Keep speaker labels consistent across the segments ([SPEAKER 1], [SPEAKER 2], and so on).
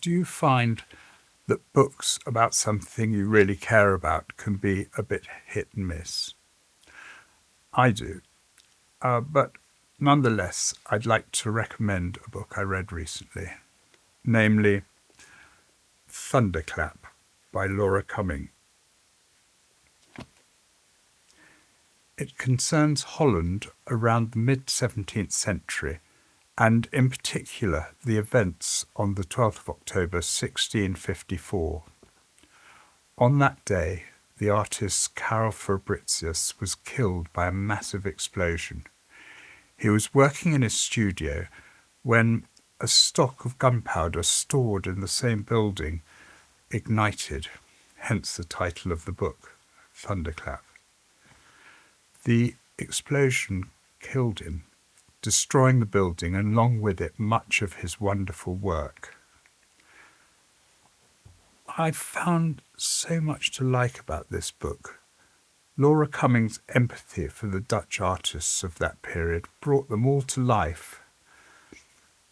[SPEAKER 1] do you find that books about something you really care about can be a bit hit and miss? I do. But nonetheless, I'd like to recommend a book I read recently, namely Thunderclap by Laura Cummings. It concerns Holland around the mid-17th century, and in particular the events on the 12th of October 1654. On that day, the artist Karel Fabricius was killed by a massive explosion. He was working in his studio when a stock of gunpowder stored in the same building ignited, hence the title of the book, Thunderclap. The explosion killed him, destroying the building and along with it much of his wonderful work. I found so much to like about this book. Laura Cummings' empathy for the Dutch artists of that period brought them all to life.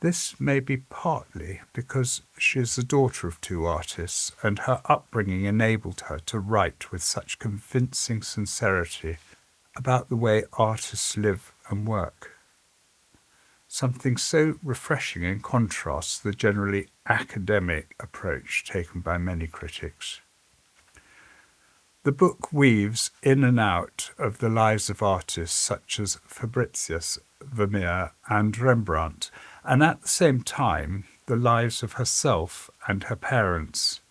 [SPEAKER 1] This may be partly because she is the daughter of two artists and her upbringing enabled her to write with such convincing sincerity about the way artists live and work. Something so refreshing in contrast to the generally academic approach taken by many critics. The book weaves in and out of the lives of artists such as Fabricius, Vermeer and Rembrandt, and at the same time the lives of herself and her parents.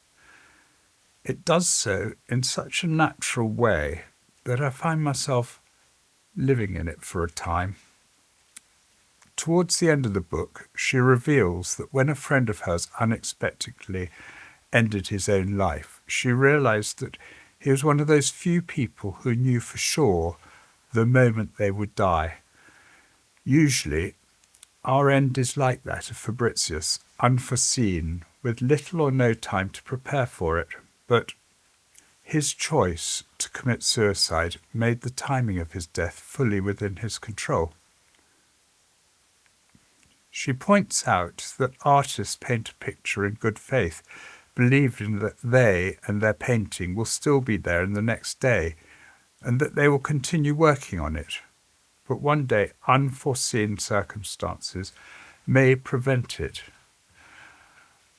[SPEAKER 1] It does so in such a natural way that I find myself living in it for a time. Towards the end of the book, she reveals that when a friend of hers unexpectedly ended his own life, she realised that he was one of those few people who knew for sure the moment they would die. Usually, our end is like that of Fabricius, unforeseen, with little or no time to prepare for it, but his choice to commit suicide made the timing of his death fully within his control. She points out that artists paint a picture in good faith, believing that they and their painting will still be there in the next day, and that they will continue working on it. But one day, unforeseen circumstances may prevent it.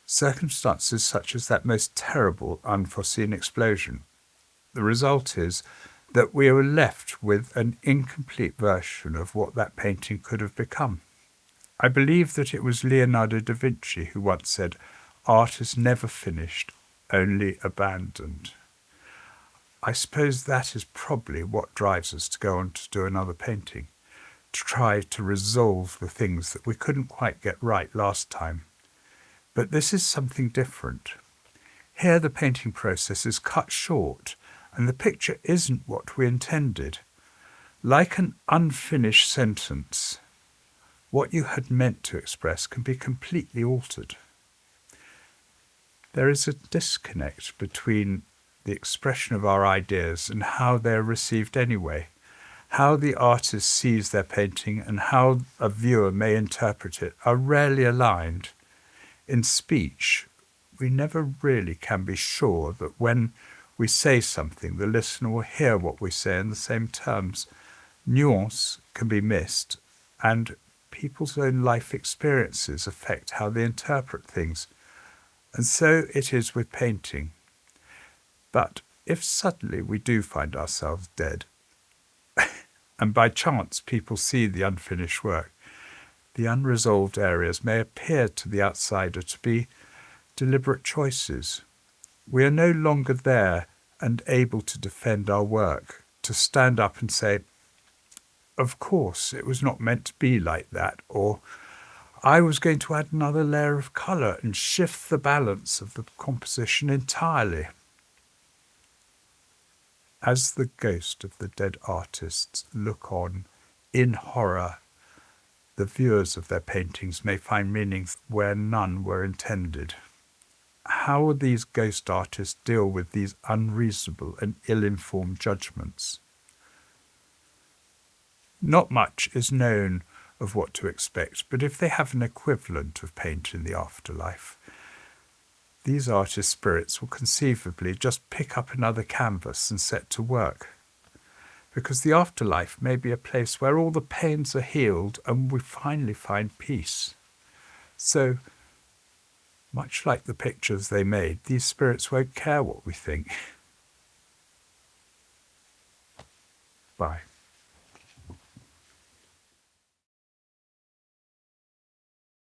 [SPEAKER 1] Circumstances such as that most terrible unforeseen explosion. The result is that we are left with an incomplete version of what that painting could have become. I believe that it was Leonardo da Vinci who once said, "Art is never finished, only abandoned." I suppose that is probably what drives us to go on to do another painting, to try to resolve the things that we couldn't quite get right last time. But this is something different. Here the painting process is cut short, and the picture isn't what we intended. Like an unfinished sentence, what you had meant to express can be completely altered. There is a disconnect between the expression of our ideas and how they are received anyway. How the artist sees their painting and how a viewer may interpret it are rarely aligned. In speech, we never really can be sure that when we say something, the listener will hear what we say in the same terms. Nuance can be missed, and people's own life experiences affect how they interpret things. And so it is with painting. But if suddenly we do find ourselves dead, and by chance people see the unfinished work, the unresolved areas may appear to the outsider to be deliberate choices. We are no longer there and able to defend our work, to stand up and say, "Of course, it was not meant to be like that," or "I was going to add another layer of colour and shift the balance of the composition entirely." As the ghost of the dead artists look on in horror, the viewers of their paintings may find meanings where none were intended. How will these ghost artists deal with these unreasonable and ill-informed judgments? Not much is known of what to expect, but if they have an equivalent of paint in the afterlife, these artist spirits will conceivably just pick up another canvas and set to work. Because the afterlife may be a place where all the pains are healed and we finally find peace. So, much like the pictures they made, these spirits won't care what we think. Bye.